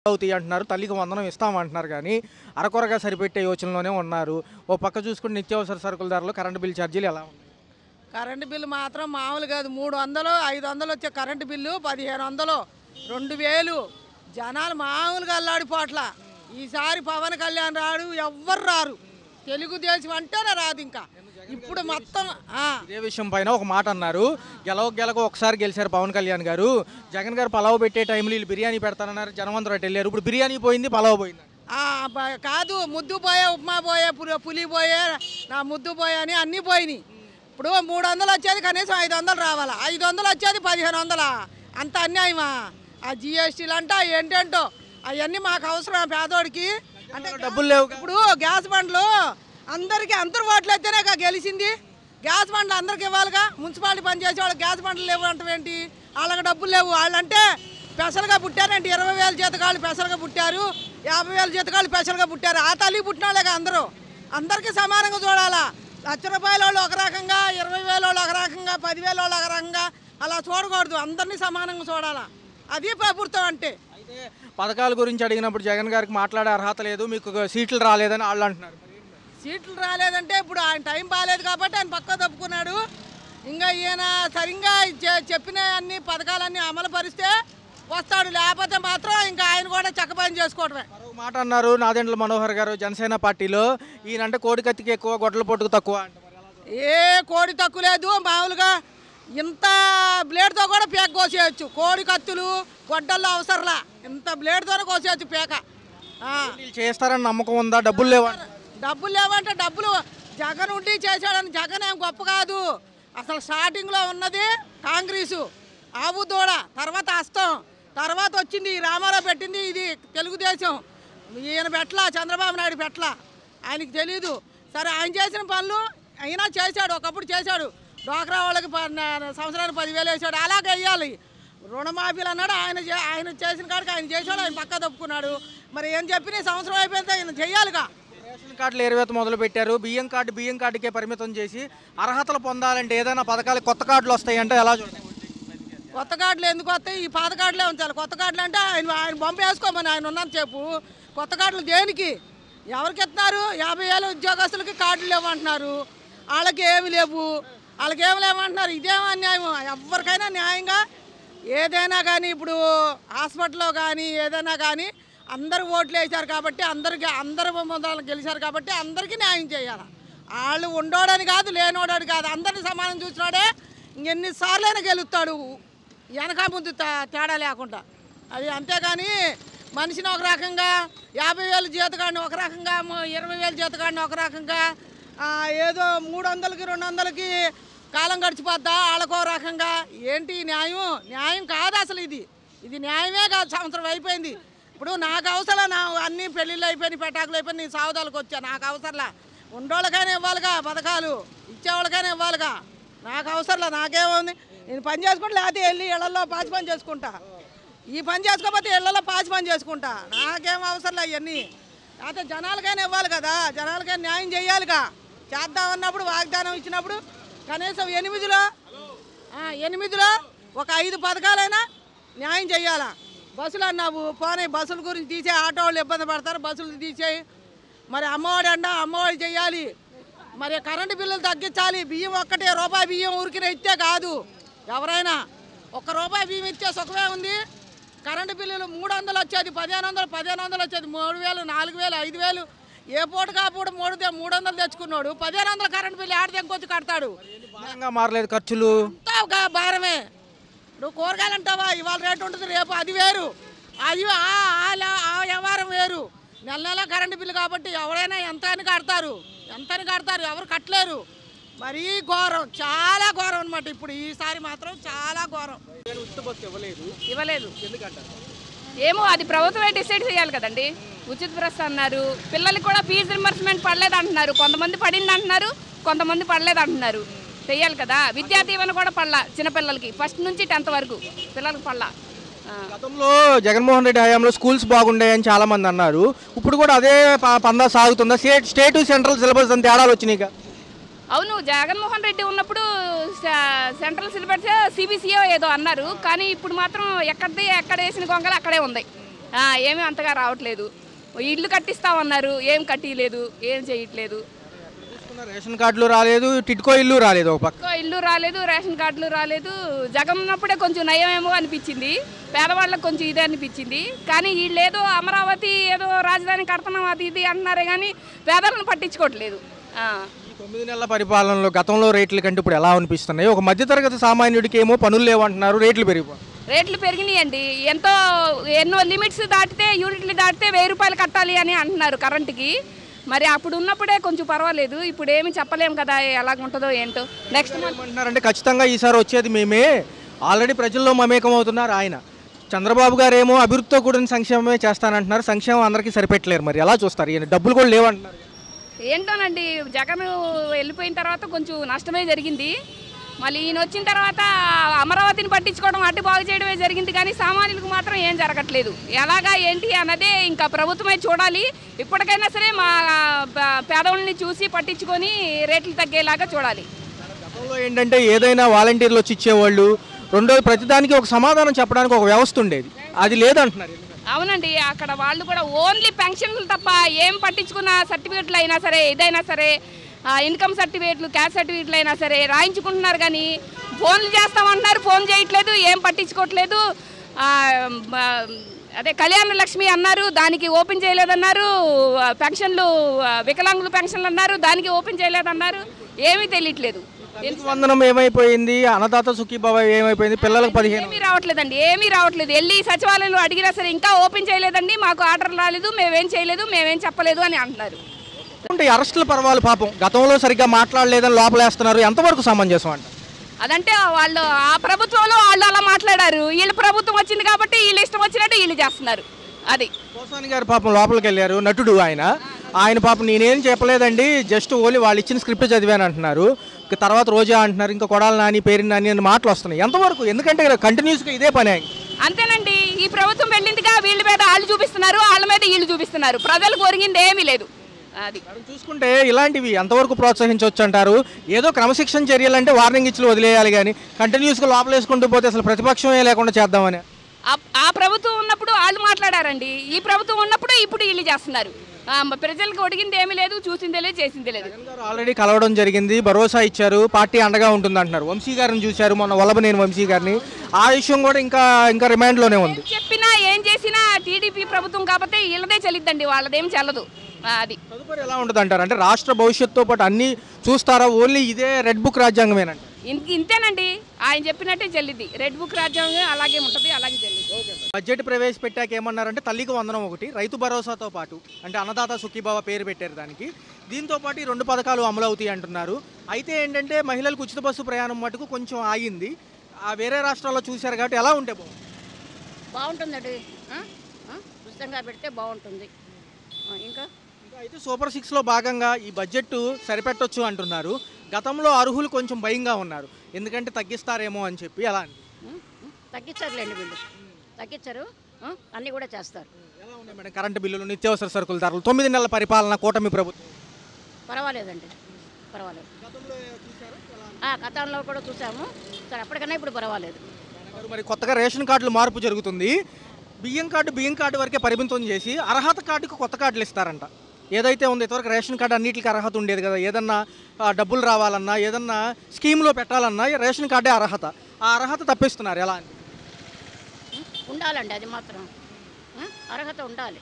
అవుతాయి అంటున్నారు, తల్లికి వందనం ఇస్తామంటున్నారు, కానీ అరకొరగా సరిపెట్టే యోచనలోనే ఉన్నారు. ఓ పక్క చూసుకుంటే నిత్యావసర సరుకుల ధరలు, కరెంటు బిల్ ఛార్జీలు ఎలా ఉన్నాయి? కరెంటు బిల్లు మాత్రం మామూలు కాదు. 300 500 వచ్చే కరెంటు బిల్లు 1500 2000 జనాలు మామూలుగా అల్లాడిపోట్ల. ఈసారి పవన్ కళ్యాణ్ రాడు, ఎవ్వరు రారు. తెలుగుదేశం అంటేనే రాదు. ఇంకా ఇప్పుడు మొత్తం ఇదే విషయం పైన ఒక మాట అన్నారు. గెలవకు ఒకసారి గెలిచారు పవన్ కళ్యాణ్ గారు. జగన్ గారు పలావ్ పెట్టే టైంలో వీళ్ళు బిర్యానీ పెడతానన్నారు, జనవంతరం అటు వెళ్ళారు. ఇప్పుడు బిర్యానీ పోయింది, పలావ్ పోయింది. కాదు, ముద్దు పోయే, ఉప్మా పోయే, పులి పోయే, నా ముద్దు పోయే అని అన్నీ పోయినాయి. ఇప్పుడు 300 వచ్చేది కనీసం 500 రావాలా, 500 వచ్చేది 1500. అంత అన్యాయమా? ఆ జిఎస్టీలు అంట ఏంటంటో అవన్నీ మాకు అవసరం పేదోడికి. అంటే డబ్బులు లేవు. ఇప్పుడు గ్యాస్ బండ్లు అందరికీ అందరు ఓట్లు అయితేనే గెలిచింది. గ్యాస్ బండ్లు అందరికి ఇవ్వాలిగా. మున్సిపాలిటీ పనిచేసే వాళ్ళకి గ్యాస్ బండ్లు లేవు అంటవేంటి? వాళ్ళకి డబ్బులు లేవు. వాళ్ళంటే పెసలుగా పుట్టారంటే 20,000 జీతకాళ్ళు పెసలుగా పుట్టారు, 50,000 జీతకాళ్ళు పెసలుగా పుట్టారు. ఆ తల్లి పుట్టిన వాళ్ళేగా అందరూ. అందరికీ సమానంగా చూడాలా. ₹1,00,000 వాళ్ళు ఒక రకంగా, 20,000 వాళ్ళు ఒక రకంగా, 10,000 వాళ్ళు ఒక రకంగా అలా చూడకూడదు. అందరినీ సమానంగా చూడాలా. అది ప్రభుత్వం అంటే. అయితే పథకాల గురించి అడిగినప్పుడు జగన్ గారికి మాట్లాడే అర్హత లేదు, మీకు సీట్లు రాలేదని వాళ్ళు అంటున్నారు. సీట్లు రాలేదంటే ఇప్పుడు ఆయన టైం బాగాలేదు కాబట్టి ఆయన పక్క తప్పుకున్నాడు. ఇంకా ఈయన సరిగ్గా చెప్పిన అన్ని పథకాలన్నీ అమలు పరిస్తే వస్తాడు, లేకపోతే మాత్రం ఇంకా ఆయన కూడా చక్కపని చేసుకోవటమే. మరో మాట అన్నారు నాదెండ్ల మనోహర్ గారు జనసేన పార్టీలో, ఈయనంటే కోడి కత్తికి ఎక్కువ, గొడ్డల పొట్టుకు తక్కువ అంటారు. ఏ కోడి తక్కువ లేదు. మామూలుగా ఇంత బ్లేడ్తో కూడా పేక కోసేయచ్చు. కోడి కత్తులు గొడ్డల్లో అవసరంలా, ఇంత బ్లేడ్తోనే కోసేయచ్చు పేక. చేస్తారని నమ్మకం ఉందా? డబ్బులు లేవా? డబ్బులు లేవంటే డబ్బులు జగన్ ఉండి చేశాడని. జగన్ ఏం గొప్ప కాదు. అసలు స్టార్టింగ్లో ఉన్నది కాంగ్రెసు, ఆవు దూడ, తర్వాత హస్తం, తర్వాత వచ్చింది రామారావు పెట్టింది ఇది తెలుగుదేశం. ఈయన పెట్ల, చంద్రబాబు నాయుడు పెట్ల, ఆయనకి తెలీదు. సరే, ఆయన చేసిన పనులు అయినా చేశాడు, ఒకప్పుడు చేశాడు. డ్వాక్రా వాళ్ళకి సంవత్సరానికి 10,000 వేసాడు. అలాగే వేయాలి. రుణమాఫీలు అన్నాడు, ఆయన చేసిన కాడికి ఆయన చేశాడు, ఆయన పక్క తప్పుకున్నాడు. మరి ఏం చెప్పిన సంవత్సరం అయిపోయింది, ఆయన చెయ్యాలిగా. రేషన్ కార్డులు ఏరువేత మొదలు పెట్టారు. బియ్యం కార్డుకే పరిమితం చేసి అర్హతలు పొందాలంటే ఏదైనా పథకాలు కొత్త కార్డులు వస్తాయంటే ఎలా చూడండి? కొత్త కార్డులు ఎందుకు వస్తాయి? ఈ పాత కార్డులే ఉంచాలి. కొత్త కార్డులు అంటే ఆయన బొమ్మ వేసుకోమని ఆయన ఉన్నంత చెప్పు. కొత్త కార్డులు దేనికి? ఎవరికి ఇస్తున్నారు? 50,000 ఉద్యోగస్తులకి కార్డులు లేవంటున్నారు. వాళ్ళకి ఏమి లేవు, వాళ్ళకి ఏమి లేవంటున్నారు. ఇదేమో అన్యాయం. ఎవరికైనా న్యాయంగా ఏదైనా కానీ, ఇప్పుడు హాస్పిటల్లో కానీ ఏదైనా కానీ అందరూ ఓట్లు వేశారు కాబట్టి, అందరూ గెలిచారు కాబట్టి అందరికీ న్యాయం చేయాలి. వాళ్ళు ఉండోడని కాదు, లేనోడని కాదు, అందరినీ సమానం చూసినాడే ఎన్నిసార్లైనా గెలుస్తాడు, వెనక ముందు తేడా లేకుండా. అది అంతేగాని మనిషిని ఒక రకంగా, 50,000 జీతగాడిని ఒక రకంగా, 20,000 జీతగాడిని ఒక రకంగా, ఏదో 300కి 200కి కాలం గడిచిపోద్దా వాళ్ళకో రకంగా. ఏంటి న్యాయం? న్యాయం కాదు అసలు. ఇది న్యాయమే కాదు. సంవత్సరం అయిపోయింది. ఇప్పుడు నాకు అవసరం, నా అన్ని పెళ్ళిళ్ళు అయిపోయినాయి, పెటాకులు అయిపోయినాయి, నేను సాగుదాలకు వచ్చా. నాకు అవసరంలా. ఉండోళ్ళకైనా ఇవ్వాలిగా పథకాలు, ఇచ్చేవాళ్ళకైనా ఇవ్వాలిగా. నాకు అవసరంలా. నాకేముంది, నేను పని చేసుకుంటా, లేకపోతే వెళ్ళి ఇళ్లలో పాచి పని చేసుకుంటా. ఈ పని చేసుకోకపోతే ఇళ్లలో పాచి పని చేసుకుంటా. నాకేం అవసరంలా ఇవన్నీ. అయితే జనాలకైనా ఇవ్వాలి కదా, జనాలకైనా న్యాయం చేయాలిగా. చేద్దామన్నప్పుడు వాగ్దానం ఇచ్చినప్పుడు కనీసం 8లో ఒక 5 పథకాలైనా న్యాయం చేయాలా. బస్సులు అన్నావు, పోనీ బస్సుల గురించి తీసే, ఆటో వాళ్ళు ఇబ్బంది పడతారు, బస్సులు తీసేయి. మరి అమ్మఒడి అమ్మఒడి చేయాలి. మరి కరెంటు బిల్లులు తగ్గించాలి. బియ్యం ఒక్కటే రూపాయి బియ్యం ఊరికిన ఇస్తే కాదు. ఎవరైనా ₹1 బియ్యం ఇచ్చే సుఖమే ఉంది. కరెంటు బిల్లులు 300 వచ్చేది, 1,500 వచ్చేది, 3,000 4,000 5,000. ఏ పూట కాపూట 300 తెచ్చుకున్నాడు. 1,500 కరెంటు బిల్లు ఆడదెంకొచ్చి కడతాడు. మారలేదు ఖర్చులు, అంతా భారమే. నువ్వు కూరగాయలు అంటావా, ఇవాళ రేటు ఉంటుంది, రేపు అది వేరు, అది ఆ వ్యవహారం వేరు. నెల కరెంటు బిల్లు కాబట్టి ఎవరైనా ఎంత అని కడతారు, ఎవరు కట్టలేరు. మరీ ఘోరం, చాలా ఘోరం అనమాట. ఇప్పుడు ఈసారి మాత్రం చాలా ఘోరం. ఇవ్వలేదు. ఏమో అది ప్రభుత్వమే డిసైడ్ చేయాలి కదండి. ఉచిత బస్ అన్నారు, పిల్లలకి కూడా ఫీజు రింబర్స్మెంట్ పడలేదు అంటున్నారు. కొంతమంది పడింది అంటున్నారు, కొంతమంది పడలేదు అంటున్నారు. చెయ్యాలి కదా. విద్యా దీవెన కూడా పడలా చిన్నపిల్లలకి, 1st నుంచి 10th వరకు పిల్లలకి పడలా. గతంలో జగన్మోహన్ రెడ్డి హయాంలో స్కూల్స్ బాగుండాయని చాలా మంది అన్నారు. ఇప్పుడు కూడా అదే పందా సాగుతుందా? స్టేట్ సెంట్రల్ సిలబస్ అంత తేడాలు వచ్చినాయిగా. అవును, జగన్మోహన్ రెడ్డి ఉన్నప్పుడు సెంట్రల్ సిలబస్ CBSE ఏదో అన్నారు, కానీ ఇప్పుడు మాత్రం ఎక్కడ వేసిన గొంగలు అక్కడే ఉంది. ఏమీ అంతగా రావట్లేదు. ఇల్లు కట్టిస్తామన్నారు, ఏం కట్టిలేదు, ఏం చేయట్లేదు. రేషన్ కార్డులు రాలేదు, టిట్కో ఇల్లు రాలేదు, ఒక పక్క ఇల్లు రాలేదు, రేషన్ కార్డులు రాలేదు. జగన్ ఉన్నప్పుడే కొంచెం నయమేమో అనిపించింది, పేదవాళ్ళకి కొంచెం ఇదే అనిపించింది. కానీ వీళ్ళు ఏదో అమరావతి ఏదో రాజధాని కడుతున్నాం అది ఇది అంటున్నారే కానీ పేదలను పట్టించుకోవట్లేదు. 9 నెలల పరిపాలనలో గతంలో రేట్ల కంటే ఇప్పుడు ఎలా అనిపిస్తున్నాయి? ఒక మధ్యతరగతి సామాన్యుడికి ఏమో పనులు లేవంటున్నారు, రేట్లు పెరిగినాయండి. ఎన్నో లిమిట్స్ దాటితే, యూనిట్లు దాటితే 1000 రూపాయలు కట్టాలి అని అంటున్నారు కరెంటుకి. మరి అప్పుడు ఉన్నప్పుడే కొంచెం పర్వాలేదు, ఇప్పుడు ఏమి చెప్పలేము కదా ఎలాగుంటుందో ఏంటో. నెక్స్ట్ ఏమంటున్నారంటే ఖచ్చితంగా ఈసారి వచ్చేది మేమే, ఆల్రెడీ ప్రజల్లో మమేకం అవుతున్నారు ఆయన. చంద్రబాబు గారు ఏమో అభివృద్ధితో కూడిన సంక్షేమమే చేస్తానంటున్నారు, సంక్షేమం అందరికీ సరిపెట్టలేరు. మరి ఎలా చూస్తారు? ఈయన డబ్బులు కూడా లేవంటున్నారు. ఏంటోనండి, జగన్ వెళ్ళిపోయిన తర్వాత కొంచెం నష్టమే జరిగింది. మళ్ళీ ఈయన వచ్చిన తర్వాత అమరావతిని పట్టించుకోవడం, అడ్డు బాగు చేయడమే జరిగింది. కానీ సామాన్యులకు మాత్రం ఏం జరగట్లేదు. ఎలాగా ఏంటి అన్నదే ఇంకా ప్రభుత్వమే చూడాలి. ఇప్పటికైనా సరే మా పేదవాళ్ళని చూసి పట్టించుకొని రేట్లు తగ్గేలాగా చూడాలి. గతంలో ఏంటంటే ఏదైనా వాలంటీర్లు వచ్చి ఇచ్చేవాళ్ళు, రెండోది ప్రతిదానికి ఒక సమాధానం చెప్పడానికి ఒక వ్యవస్థ ఉండేది, అది లేదంటున్నారు. అవునండి, అక్కడ వాళ్ళు కూడా ఓన్లీ పెన్షన్లు తప్ప ఏం పట్టించుకున్న సర్టిఫికెట్లు అయినా సరే, ఏదైనా సరే, ఇన్కమ్ సర్టిఫికేట్లు, క్యాస్ట్ సర్టిఫికేట్లు అయినా సరే రాయించుకుంటున్నారు. కానీ ఫోన్లు చేస్తామంటున్నారు, ఫోన్ చేయట్లేదు, ఏం పట్టించుకోవట్లేదు. అదే కళ్యాణ లక్ష్మి అన్నారు, దానికి ఓపెన్ చేయలేదన్నారు. పెన్షన్లు, వికలాంగుల పెన్షన్లు అన్నారు, దానికి ఓపెన్ చేయలేదన్నారు. ఏమీ తెలియట్లేదు. వందనం ఏమైపోయింది, అన్నదాత సుఖీభావ ఏమైపోయింది, పిల్లలకు 15 ఏమీ రావట్లేదండి, ఏమీ రావట్లేదు. వెళ్ళి సచివాలయంలో అడిగినా సరే ఇంకా ఓపెన్ చేయలేదండి, మాకు ఆర్డర్ రాలేదు, మేమేం చేయలేదు, మేమేం చెప్పలేదు అని అంటున్నారు. అరెస్టుల పర్వాలు పాపం గతంలో సరిగ్గా మాట్లాడలేదని లోపలేస్తున్నారు, ఎంతవరకు సమంజసం అంట? అదంటే వాళ్ళు ఆ ప్రభుత్వంలో వాళ్ళు అలా మాట్లాడారు, వీళ్ళ ప్రభుత్వం వచ్చింది కాబట్టి వీళ్ళు ఇష్టం వచ్చినట్టు వీళ్ళు చేస్తున్నారు. అది పోసాని గారు పాపం లోపలికి వెళ్ళారు, నటుడు ఆయన పాపం నేనేం చెప్పలేదండి, జస్ట్ ఓన్లీ వాళ్ళు ఇచ్చిన స్క్రిప్ట్ చదివాను అంటున్నారు. తర్వాత రోజా అంటున్నారు, ఇంకా కొడాలి నాని, పేరు నాని అని మాటలు వస్తున్నాయి. ఎంతవరకు? ఎందుకంటే కంటిన్యూస్గా ఇదే పని. అంతేనండి, ఈ ప్రభుత్వం వెళ్ళిందిగా వీళ్ళ మీద వాళ్ళు చూపిస్తున్నారు, వాళ్ళ మీద వీళ్ళు చూపిస్తున్నారు. ప్రజలకు ఒరిగింది ఏమీ లేదు. అది చూసుకుంటే ఇలాంటివి ఎంతవరకు ప్రోత్సహించవచ్చు అంటారు? ఏదో క్రమశిక్షణ చర్యలంటే వార్నింగ్ ఇచ్చి వదిలేయాలి, కానీ కంటిన్యూస్గా లోపలేసుకుంటూ పోతే అసలు ప్రతిపక్షమే లేకుండా చేద్దామని. ఆ ప్రభుత్వం ఉన్నప్పుడు వాళ్ళు మాట్లాడారండి, ఈ ప్రభుత్వం ఉన్నప్పుడు ఇప్పుడు వీళ్ళు చేస్తున్నారు. ప్రజలకు ఒడిగింది ఏమీ లేదు, చూసిందే లేదు, చేసిందే లేదు. ఆల్రెడీ కలవడం జరిగింది, భరోసా ఇచ్చారు, పార్టీ అండగా ఉంటుంది అంటున్నారు. వంశీ గారిని చూశారు మొన్న, వల్లభనేని వంశీ గారిని. ఆ విషయం కూడా ఇంకా రిమైండ్లోనే ఉంది. చెప్పినా ఏం చేసినా టీడీపీ ప్రభుత్వం కాబట్టి వీళ్ళదే చెల్లిద్దండి, వాళ్ళదేం చెల్లదు. అది తదుపరి ఎలా ఉంటుంది అంటారు? అంటే రాష్ట్ర భవిష్యత్తుతో పాటు అన్ని చూస్తారా, ఓన్లీ ఇదే రెడ్ బుక్ రాజ్యాంగమేనండి? ఇంతేనండి, ఆయన చెప్పినట్టే చెల్లిద్ది. రెడ్ బుక్ రాజ్యాంగం అలాగే ఉంటుంది, అలాగే చెల్లిద్ది. బడ్జెట్ ప్రవేశపెట్టాక ఏమన్నారంటే తల్లికి వందనం ఒకటి, రైతు భరోసాతో పాటు అంటే అన్నదాత సుఖీభావ పేరు పెట్టారు దానికి. దీంతో పాటు ఈ 2 పథకాలు అమలు అవుతాయి అంటున్నారు. అయితే ఏంటంటే మహిళలకు ఉచిత బస్సు ప్రయాణం మటుకు కొంచెం ఆగింది. వేరే రాష్ట్రాల్లో చూశారు కాబట్టి ఎలా ఉంటే బాగుంటుందండి, ఉచితంగా పెడితే బాగుంటుంది. ఇంకా అయితే సూపర్ 6లో భాగంగా ఈ బడ్జెట్ సరిపెట్టొచ్చు అంటున్నారు. గతంలో అర్హులు కొంచెం భయంగా ఉన్నారు, ఎందుకంటే తగ్గిస్తారేమో అని చెప్పి. ఎలా అని తగ్గించారులేండి, వీళ్ళు తగ్గించారు, అన్నీ కూడా చేస్తారు. ఎలా ఉన్నాయి మేడం కరెంటు బిల్లులు, నిత్యావసర సరుకుల ధరలు, 9 నెలల పరిపాలన కూటమి ప్రభుత్వం? పర్వాలేదండి, పర్వాలేదు. గతంలో కూడా చూసాము సరే, అప్పటికన్నా ఇప్పుడు పర్వాలేదు. మరి కొత్తగా రేషన్ కార్డులు మార్పు జరుగుతుంది. బియ్యం కార్డు వరకే పరిమితం చేసి అర్హత కార్డుకు కొత్త కార్డులు ఇస్తారంట. ఏదైతే ఉందో ఇంతవరకు రేషన్ కార్డు అన్నిటికీ అర్హత ఉండేది కదా, ఏదన్నా డబ్బులు రావాలన్నా, ఏదన్నా స్కీమ్లో పెట్టాలన్నా రేషన్ కార్డే అర్హత. ఆ అర్హత తప్పిస్తున్నారు. ఎలా అని ఉండాలండి, అది మాత్రం అర్హత ఉండాలి.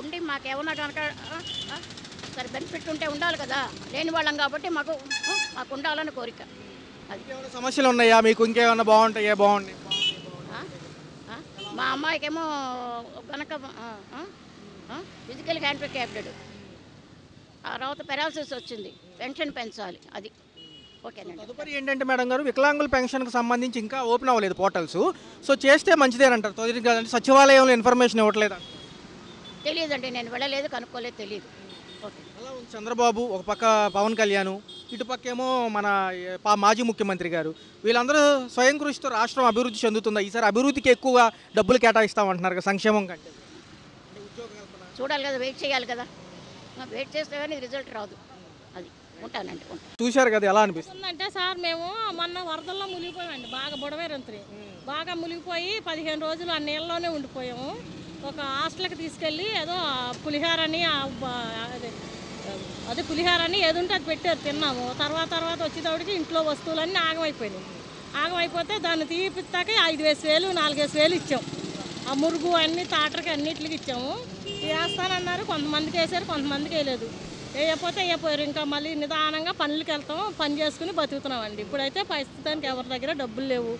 ఉండి మాకేమన్నా కనుక సరే బెనిఫిట్ ఉంటే ఉండాలి కదా, లేని వాళ్ళం కాబట్టి మాకు ఉండాలని కోరిక. అది సమస్యలు ఉన్నాయా మీకు? ఇంకేమన్నా బాగుంటాయా? బాగుంటాయి. మా అమ్మాయికేమో కనుక ఫిజికల్ హ్యాండిక్యాప్టెడ్, ఆ తర్వాత పెరాలసిస్ వచ్చింది, పెన్షన్ పెంచాలి. అది ఓకేనండి. తదుపరి ఏంటంటే మేడం గారు, వికలాంగుల పెన్షన్కి సంబంధించి ఇంకా ఓపెన్ అవ్వలేదు పోర్టల్స్. సో చేస్తే మంచిదేనంటారు. అంటే సచివాలయంలో ఇన్ఫర్మేషన్ ఇవ్వట్లేదు. తెలియదండి, నేను వెళ్ళలేదు, కనుక్కోలేదు, తెలియదు. ఓకే. అలా ఉంది. చంద్రబాబు ఒక పక్క, పవన్ కళ్యాణ్ ఇటుపక్కేమో మన మాజీ ముఖ్యమంత్రి గారు, వీళ్ళందరూ స్వయం కృషితో రాష్ట్రం అభివృద్ధి చెందుతుందా? ఈసారి అభివృద్ధికి ఎక్కువగా డబ్బులు కేటాయిస్తామంటున్నారు కదా, సంక్షేమం కంటే. చూడాలి కదా, వెయిట్ చేయాలి కదా, వెయిట్ చేస్తే కానీ రిజల్ట్ రాదు. అది ఉంటానండి. చూశారు కదా, ఎలా అనిపిస్తుంది? అంటే సార్ మేము మొన్న వరదల్లో మునిగిపోయామండి, బాగా బుడవేరంత్రి బాగా మునిగిపోయి 15 రోజులు ఆ నీళ్ళలోనే ఉండిపోయాము. ఒక హాస్టల్కి తీసుకెళ్ళి ఏదో పులిహారని అదే పులిహారని ఏదుంటే అది పెట్టారు, తిన్నాము. తర్వాత వచ్చేటప్పటికి ఇంట్లో వస్తువులన్నీ ఆగమైపోయినాయి. ఆగమైపోతే దాన్ని తీపిస్తాకే 5,000 4,000 ఇచ్చాం. ఆ మురుగు అన్ని తాటరికి అన్నిటికి ఇచ్చాము. వేస్తానన్నారు, కొంతమందికి వేసారు, కొంతమందికి వేయలేదు. వేయకపోతే వేయపోయారు. ఇంకా మళ్ళీ నిదానంగా పనులకి వెళ్తాము, పని చేసుకుని బతుకుతున్నామండి. ఇప్పుడైతే ప్రస్తుతానికి ఎవరి దగ్గర డబ్బులు లేవు.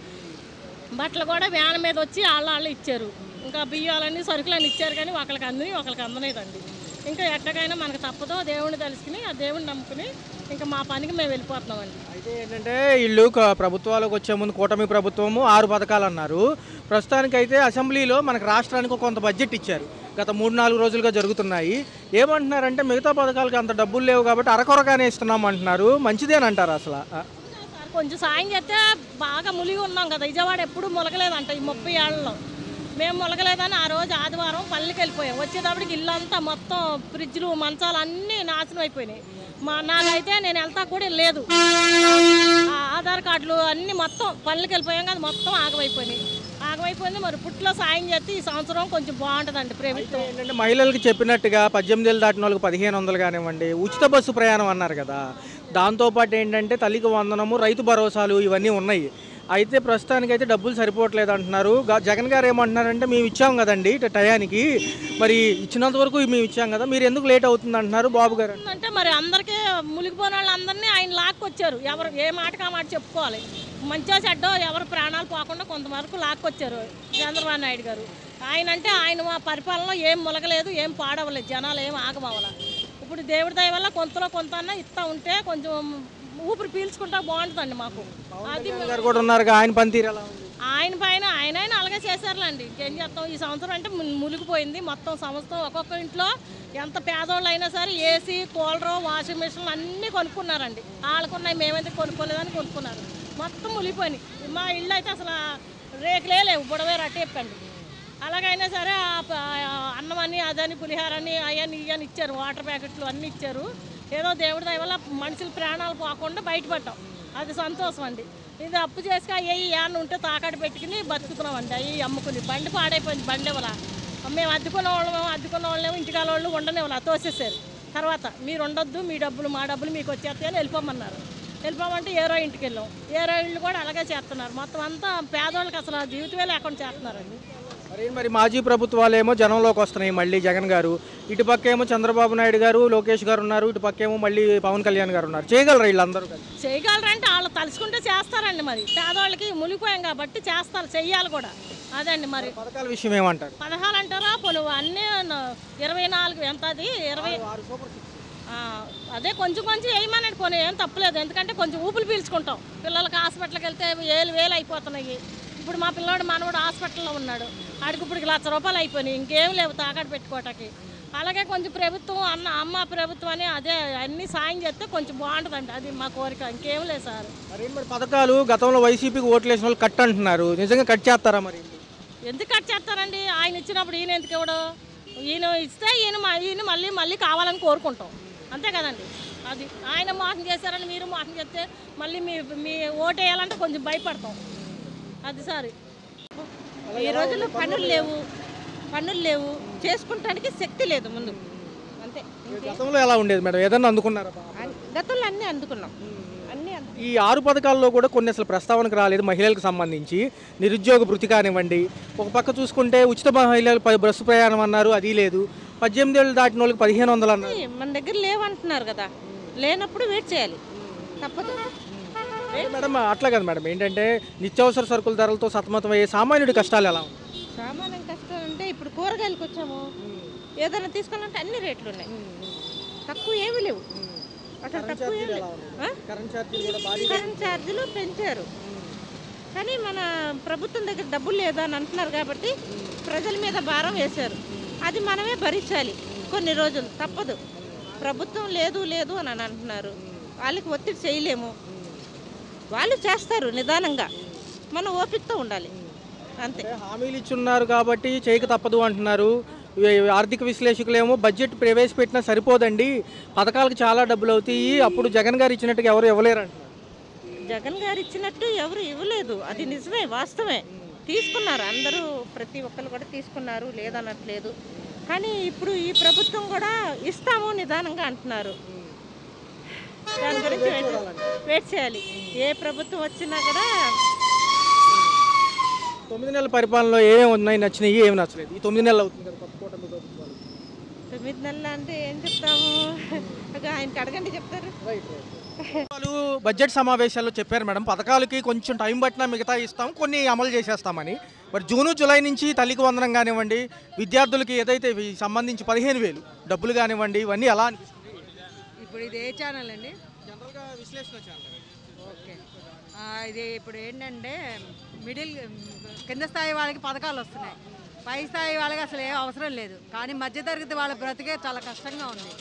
బట్టలు కూడా వ్యాన్ మీద వచ్చి వాళ్ళు ఇచ్చారు. ఇంకా బియ్యాలన్నీ సరుకులన్నీ ఇచ్చారు, కానీ ఒకరికి అందలేదండి. ఇంకా ఎట్టకైనా మనకు తప్పదో దేవుడిని తెలుసుకుని ఆ దేవుడిని నమ్ముకుని ఇంకా మా పనికి మేము వెళ్ళిపోతున్నామండి. అయితే ఏంటంటే వీళ్ళు ప్రభుత్వాలకు వచ్చే ముందు కూటమి ప్రభుత్వము 6 పథకాలు అన్నారు. ప్రస్తుతానికైతే అసెంబ్లీలో మనకు రాష్ట్రానికి కొంత బడ్జెట్ ఇచ్చారు. గత 3-4 రోజులుగా జరుగుతున్నాయి. ఏమంటున్నారంటే మిగతా పథకాలకి అంత డబ్బులు లేవు కాబట్టి అరకొరగానే ఇస్తున్నాం అంటున్నారు. మంచిదేనంటారు అసలు? కొంచెం సాయం చేస్తే బాగా ములిగి ఉన్నాం కదా. విజయవాడ ఎప్పుడు ములగలేదంట ఈ 30 ఏళ్లలో. మేము ములగలేదని ఆ రోజు ఆదివారం పల్లెకి వెళ్ళిపోయాం. వచ్చేటప్పటికి ఇల్లంతా మొత్తం ఫ్రిడ్జ్లు మంచాలు అన్నీ నాశనం అయిపోయినాయి. నాకైతే నేను వెళ్తా కూడా లేదు. ఆధార్ కార్డులు అన్నీ మొత్తం పల్లెకి వెళ్ళిపోయాం కదా, మొత్తం ఆగమైపోయింది. మరి పుట్లో సాయం చేస్తే ఈ సంవత్సరం కొంచెం బాగుంటుందండి ప్రభుత్వం. ఏంటంటే మహిళలకు చెప్పినట్టుగా 18 ఏళ్ళు దాటిన వాళ్ళకి 1,500 కానివ్వండి, ఉచిత బస్సు ప్రయాణం అన్నారు కదా. దాంతోపాటు ఏంటంటే తల్లికి వందనము, రైతు భరోసాలు ఇవన్నీ ఉన్నాయి. అయితే ప్రస్తుతానికైతే డబ్బులు సరిపోవట్లేదు అంటున్నారు. జగన్ గారు ఏమంటున్నారంటే మేము ఇచ్చాం కదండి టయానికి, మరి ఇచ్చినంత వరకు మేము ఇచ్చాం కదా, మీరు ఎందుకు లేట్ అవుతుంది అంటున్నారు బాబు గారు. అంటే మరి అందరికీ మునిగిపోయిన వాళ్ళందరినీ ఆయన లాక్కొచ్చారు. ఎవరు ఏ మాటకి ఆ మాట చెప్పుకోవాలి. మంచిగా చెడ్డో ఎవరు ప్రాణాలు పోకుండా కొంతవరకు లాక్కొచ్చారు చంద్రబాబు నాయుడు గారు. ఆయన మా పరిపాలనలో ఏం ములగలేదు, ఏం పాడవలేదు, జనాలు ఏం ఆగమవల. ఇప్పుడు దేవుడి దయ వల్ల కొంతలో కొంత ఇస్తా ఉంటే కొంచెం ఊపిరి పీల్చుకుంటా బాగుంటుందండి మాకు. అది కూడా ఉన్నారు, ఆయన పనితీరు ఎలా ఉంది? ఆయన పైన ఆయన అలాగే చేశారులేండి. ఇంకేం చేస్తాం. ఈ సంవత్సరం అంటే మునిగిపోయింది మొత్తం సంవత్సరం. ఒక్కొక్క ఇంట్లో ఎంత పేదోళ్ళు అయినా సరే ఏసీ, కూలరు, వాషింగ్ మిషన్లు అన్నీ కొనుక్కున్నారండి. వాళ్ళకున్నాయి, మేమైతే కొనుక్కోలేదని కొనుక్కున్నారు. మొత్తం మునిగిపోయినాయి. మా ఇళ్ళు అయితే అసలు రేకులే లేవు, బుడవే రట్టేపండి. అలాగైనా సరే అన్నం అని అదని పులిహారని అవన్నీ ఇవన్నీ ఇచ్చారు. వాటర్ ప్యాకెట్లు అన్నీ ఇచ్చారు. ఏదో దేవుడి దయ వల్ల మనుషులు ప్రాణాలు పోకుండా బయటపడ్డాం. అది సంతోషం అండి. ఇది అప్పు చేసి అయ్యి ఏమన్నా ఉంటే తాకాడు పెట్టుకుని బతుకుతున్నామండి. అవి అమ్ముకుని బండి పాడైపోయింది. బండి ఇవ్వాల మేము అద్దుకున్న వాళ్ళేమో ఇంటికాల వాళ్ళు ఉండనివ్వాల తోసేసారు. తర్వాత మీరు ఉండొద్దు, మీ డబ్బులు మా డబ్బులు మీకు వచ్చేస్తాయని వెళ్ళిపోమన్నారు. వెళ్ళిపోమంటే ఏరో ఇంటికి వెళ్ళాం. ఏరో ఇళ్ళు కూడా అలాగే చేస్తున్నారు. మొత్తం అంతా పేదవాళ్ళకి అసలు జీవితమే లేకుండా చేస్తున్నారండి. మరి మాజీ ప్రభుత్వాలేమో జనంలోకి వస్తున్నాయి మళ్ళీ జగన్ గారు, ఇటుపక్క ఏమో చంద్రబాబు నాయుడు గారు, లోకేష్ గారు ఉన్నారు, ఇటుపక్క ఏమో మళ్ళీ పవన్ కళ్యాణ్ గారు ఉన్నారు. చేయగలరా వీళ్ళందరూ? చేయగలరంటే వాళ్ళు తలుచుకుంటే చేస్తారండి. మరి పేదవాళ్ళకి మునిగిపోయాం కాబట్టి చేస్తారు, చెయ్యాలి కూడా. అదండి. మరి పథకాల విషయం ఏమంటారు? పథకాలు అంటారా పోను అన్నీ 24 ఎంత అది 26 అదే కొంచెం వేయమనండి. పోనీ ఏం తప్పలేదు. ఎందుకంటే కొంచెం ఊపులు పీల్చుకుంటాం. పిల్లలకి హాస్పిటల్కి వెళ్తే వేలు అయిపోతున్నాయి. ఇప్పుడు మా పిల్లోడు మనవడు హాస్పిటల్లో ఉన్నాడు. ఆడికి ఇప్పుడు ₹1,00,000 అయిపోయినాయి. ఇంకేం లేవు తాకట్టు పెట్టుకోవటానికి. అలాగే కొంచెం ప్రభుత్వం అమ్మ ప్రభుత్వం అని అదే అన్ని సాయం చేస్తే కొంచెం బాగుంటుందండి. అది మా కోరిక, ఇంకేం లేదు సార్. మరి పథకాలు గతంలో వైసీపీకి ఓట్లు వేసిన వాళ్ళు కట్ అంటున్నారు. నిజంగా కట్ చేస్తారా? మరి ఎందుకు కట్ చేస్తారండి? ఆయన ఇచ్చినప్పుడు ఈయన ఎందుకు ఇవ్వడు? ఈయన ఇస్తే ఈయన మళ్ళీ కావాలని కోరుకుంటాం, అంతే కదండి. అది ఆయన మోసం చేశారని మీరు మోసం చేస్తే మళ్ళీ మీ ఓటు వేయాలంటే కొంచెం భయపడతాం. అది సార్. ఈ రోజుల్లో పనులు లేవు, చేసుకుంటానికి శక్తి లేదు ముందు, అంతే. గతంలో ఎలా ఉండేది మేడం? ఏదన్నా అందుకున్నారా? గతంలో అన్నీ అందుకున్నాం. ఈ 6 పథకాల్లో కూడా కొన్ని అసలు ప్రస్తావనకు రాలేదు. మహిళలకు సంబంధించి నిరుద్యోగ భృతి కానివ్వండి, ఒక పక్క చూసుకుంటే ఉచిత మహిళలు బస్సు ప్రయాణం అన్నారు, అది లేదు. 18 ఏళ్ళు దాటిన వాళ్ళకి 1,500 అన్నారు. మన దగ్గర లేవంటున్నారు కదా, లేనప్పుడు వెయిట్ చేయాలి, తప్పదు. మేడం అట్లా కదా మేడం, ఏంటంటే నిత్యావసర సరుకుల ధరలతో సతమతమయ్యే సామాన్యుడి కష్టాలు ఎలా ఉన్నాయి? సామాన్యం కష్టాలు అంటే ఇప్పుడు కూరగాయలకు వచ్చాము, ఏదైనా తీసుకోవాలంటే అన్ని రేట్లు ఉన్నాయి, తక్కువ ఏమీ లేవు. అసలు తక్కువ కరెంట్ ఛార్జీలు పెంచారు. కానీ మన ప్రభుత్వం దగ్గర డబ్బులు లేదా అని అంటున్నారు కాబట్టి ప్రజల మీద భారం వేశారు. అది మనమే భరించాలి కొన్ని రోజులు, తప్పదు. ప్రభుత్వం లేదు అని అంటున్నారు, వాళ్ళకి ఒత్తిడి చేయలేము. వాళ్ళు చేస్తారు నిదానంగా, మనం ఓపికతో ఉండాలి, అంతే. హామీలు ఇచ్చున్నారు కాబట్టి చేయక తప్పదు అంటున్నారు. ఆర్థిక విశ్లేషకులేమో బడ్జెట్ ప్రవేశపెట్టినా సరిపోదండి, పథకాలకు చాలా డబ్బులు అవుతాయి, అప్పుడు జగన్ గారు ఇచ్చినట్టుగా ఎవరు ఇవ్వలేరు అంటున్నారు. జగన్ గారు ఇచ్చినట్టు ఎవరు ఇవ్వలేదు, అది నిజమే, వాస్తవమే. తీసుకున్నారు అందరూ, ప్రతి ఒక్కరు కూడా తీసుకున్నారు, లేదనట్లేదు. కానీ ఇప్పుడు ఈ ప్రభుత్వం కూడా ఇస్తాము నిదానంగా అంటున్నారు. దాని గురించి వెయిట్ చేయాలి. ఏ ప్రభుత్వం వచ్చినా కూడా 9 నెలల పరిపాలనలో ఏమేమి ఉన్నాయి, నచ్చినాయి, ఏమి నచ్చలేదు? ఈ 9 నెలలు అవుతుంది కదా కొత్త కూటమి ప్రభుత్వాలు. 9 నెలలు అంటే ఏం చెప్తాము, ఆయనకి అడగండి చెప్తారు. వాళ్ళు బడ్జెట్ సమావేశాల్లో చెప్పారు మేడం, పథకాలకి కొంచెం టైం పట్టినా మిగతా ఇస్తాం, కొన్ని అమలు చేసేస్తామని. మరి జూను జూలై నుంచి తల్లికి వందనం కానివ్వండి, విద్యార్థులకి ఏదైతే సంబంధించి 15,000 డబ్బులు కానివ్వండి, ఇవన్నీ ఎలా అనిపిస్తుంది? ఇప్పుడు ఇది ఏ ఛానల్ అండి? జనరల్గా విశ్లేషణ ఛానల్. ఓకే, ఇది ఇప్పుడు ఏంటంటే కింద స్థాయి వాళ్ళకి పథకాలు వస్తున్నాయి, పై స్థాయి వాళ్ళకి అసలు ఏ అవసరం లేదు. కానీ మధ్యతరగతి వాళ్ళ బ్రతికే చాలా కష్టంగా ఉంది.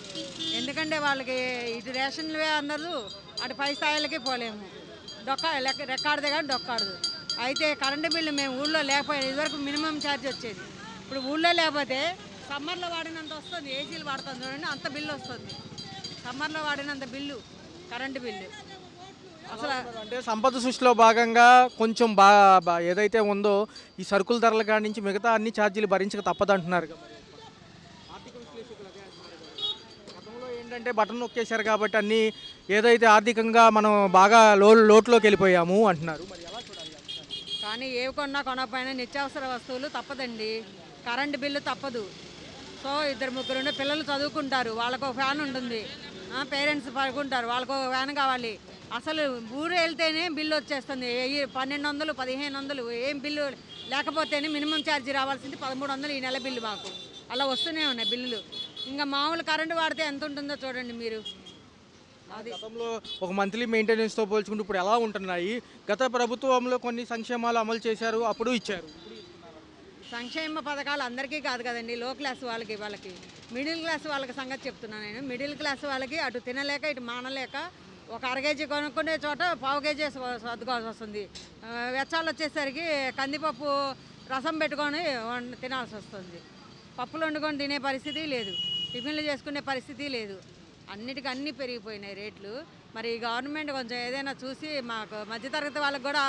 ఎందుకంటే వాళ్ళకి ఇటు రేషన్లే అన్నారు, అటు పై స్థాయిలకి పోలేము. రెక్కాడదే కానీ డొక్కాడదు. అయితే కరెంటు బిల్లు మేము ఊళ్ళో లేకపోయినా ఇదివరకు మినిమం ఛార్జ్ వచ్చేది, ఇప్పుడు ఊళ్ళో లేకపోతే సమ్మర్లో వాడినంత వస్తుంది. ఏసీలు వాడుతాం చూడండి, అంత బిల్లు వస్తుంది. సమ్మర్లో వాడినంత బిల్లు కరెంటు బిల్లు అసలు. అంటే సంపద సృష్టిలో భాగంగా కొంచెం ఏదైతే ఉందో ఈ సరుకుల ధరల కాడి నుంచి మిగతా అన్ని ఛార్జీలు భరించక తప్పదంటున్నారు కదా. ఆర్థిక విశ్లేషకులు అదే అంటున్నారు కదా. గతంలో ఏంటంటే బటన్ నొక్కేశారు కాబట్టి అన్నీ ఏదైతే ఆర్థికంగా మనం బాగా లోటులోకి వెళ్ళిపోయాము అంటున్నారు. మరి ఎలా చూడాలి? కానీ ఏవి కొనకపోయినా నిత్యావసర వస్తువులు తప్పదండి. కరెంటు బిల్లు తప్పదు. సో 2-3 పిల్లలు చదువుకుంటారు, వాళ్ళకు ఒక ఫ్యాన్ ఉంటుంది, పేరెంట్స్ పడుకుంటారు, వాళ్ళకు ఒక ఫ్యాన్ కావాలి. అసలు ఊరు వెళ్తేనే బిల్లు వచ్చేస్తుంది 1200, 1500. ఏం బిల్లు లేకపోతేనే మినిమం ఛార్జీ రావాల్సింది 1300 ఈ నెల బిల్లు మాకు. అలా వస్తూనే ఉన్నాయి బిల్లులు. ఇంకా మామూలు కరెంటు వాడితే ఎంత ఉంటుందో చూడండి మీరు. అది గతంలో ఒక మంత్లీ మెయింటెనెన్స్తో పోల్చుకుంటూ ఇప్పుడు ఎలా ఉంటున్నాయి? గత ప్రభుత్వంలో కొన్ని సంక్షేమాలు అమలు చేశారు, అప్పుడు ఇచ్చారు. సంక్షేమ పథకాలు అందరికీ కాదు కదండి, లో క్లాస్ వాళ్ళకి మిడిల్ క్లాస్ వాళ్ళకి సంగతి చెప్తున్నాను నేను. మిడిల్ క్లాస్ వాళ్ళకి అటు తినలేక ఇటు మానలేక ఒక 1/2 కేజీ కొనుక్కునే చోట 1/4 కేజీ సర్దుకోవాల్సి వస్తుంది. వెచ్చాలు వచ్చేసరికి కందిపప్పు రసం పెట్టుకొని తినాల్సి వస్తుంది. పప్పులు వండుకొని తినే పరిస్థితి లేదు, టిఫిన్లు చేసుకునే పరిస్థితి లేదు. అన్నిటికీ అన్నీ పెరిగిపోయినాయి రేట్లు. మరి గవర్నమెంట్ కొంచెం ఏదైనా చూసి మాకు మధ్యతరగతి వాళ్ళకి కూడా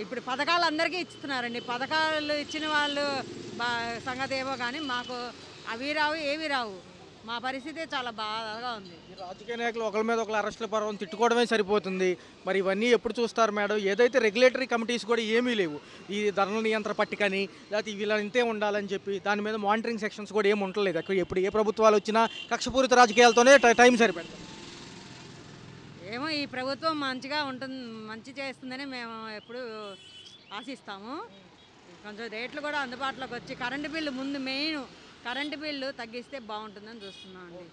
ఇప్పుడు పథకాలు అందరికీ ఇస్తున్నారండి. పథకాలు ఇచ్చిన వాళ్ళు సంగతి ఏమో కానీ మాకు అవి రావు, ఏవి రావు. మా పరిస్థితి చాలా బాధగా ఉంది. రాజకీయ నాయకులు ఒకరి మీద ఒకరు అరెస్టుల పర్వం తిట్టుకోవడమే సరిపోతుంది. మరి ఇవన్నీ ఎప్పుడు చూస్తారు మేడం? ఏదైతే రెగ్యులేటరీ కమిటీస్ కూడా ఏమీ లేవు, ఈ ధరల నియంత్రణ పట్టికని లేకపోతే వీళ్ళ ఇంతే ఉండాలని చెప్పి దాని మీద మానిటరింగ్ సెక్షన్స్ కూడా ఏమి ఉండలేదు. అక్కడ ఎప్పుడు ఏ ప్రభుత్వాలు వచ్చినా కక్షపూరిత రాజకీయాలతోనే టైం సరిపెడతాం. ఏమో ఈ ప్రభుత్వం మంచిగా ఉంటుంది, మంచి చేస్తుందని మేము ఎప్పుడు ఆశిస్తాము. కొంచెం రేట్లు కూడా అందుబాటులోకి వచ్చి కరెంటు బిల్లు ముందు మెయిన్ కరెంటు బిల్లు తగ్గిస్తే బాగుంటుందని చూస్తున్నాం అండి.